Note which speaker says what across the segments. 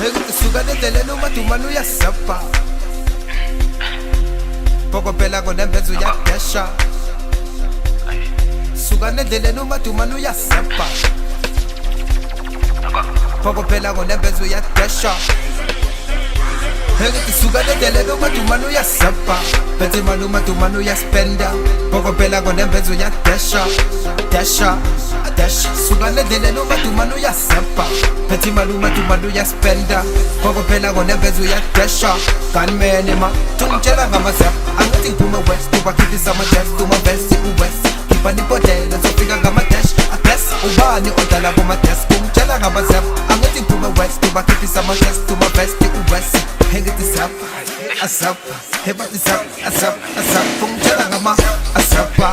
Speaker 1: Suka nedeleni umadumane uyasapha Poko phela kona mbenzo uyadesha Suka nedeleni umadumane uyasapha Poko phela kona mbenzo uyadesha Suka nedeleni umadumane uyasapha Phethe imali umadumane uyaspenda Poko phela kona mbenzo uyadesha Desha Suka nedeleni umadumane uyasapha Phethe imali umadumane uyaspenda Poko phela kona mbenzo uyadesha Kanmene ma tungitshela ngamazap angithi ngiphume west ubakhiphisa ama-jazz umavesi uwest khipha nibhodlela zofika ngama-dash aguess ubani odala kuma-desk ungitshela ngamazap angithi ngiphume west ubakhiphisa ama-jazz umavesi uwest hengithi sapha asapha hebathi sapha asapha ungitshela ngama asapha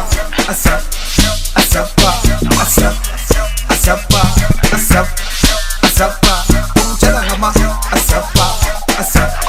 Speaker 1: ungitshela ngama asapha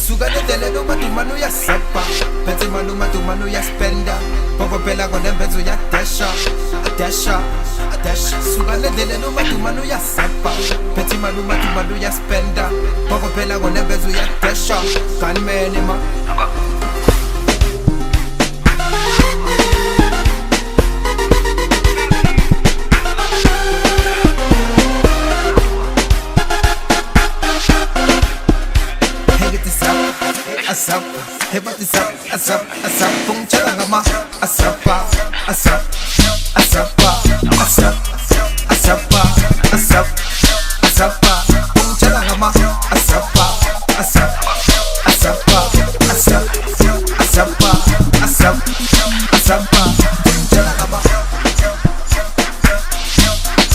Speaker 1: Suka nedeleni umadumane uyasapha Phethe imali umadumane uyaspenda Poko phela kona mbenzo uyadesha Suka nedeleni umadumane uyasapha Phethe imali umadumane uyaspenda Poko phela kona mbenzo uyadesha Kanmene ma Asap, hebat asap, ungitshela ngama asapha ungitshela ngama asapha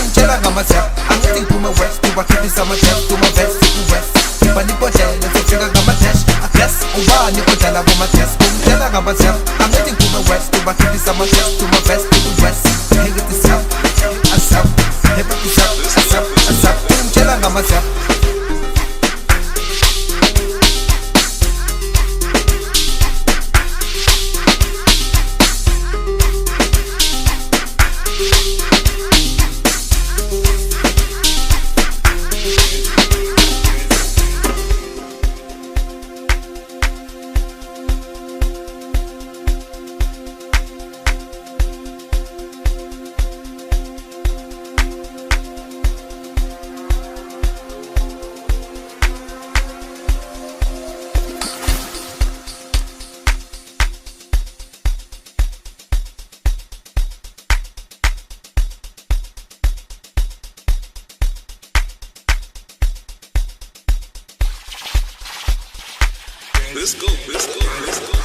Speaker 1: ungitshela ngama angithi ngiphume west ubakhiphisa ama-jazz umavesi uwest khipha nibhodlela zofika ngama-dash aguess ubani odala kuma-desk ungitshela ngamazap angithi ngiphume west ubakhiphisa ama-jazz umavesi uwest hengithi sapha hebathi sapha ungitshela ngamazap
Speaker 2: Let's go.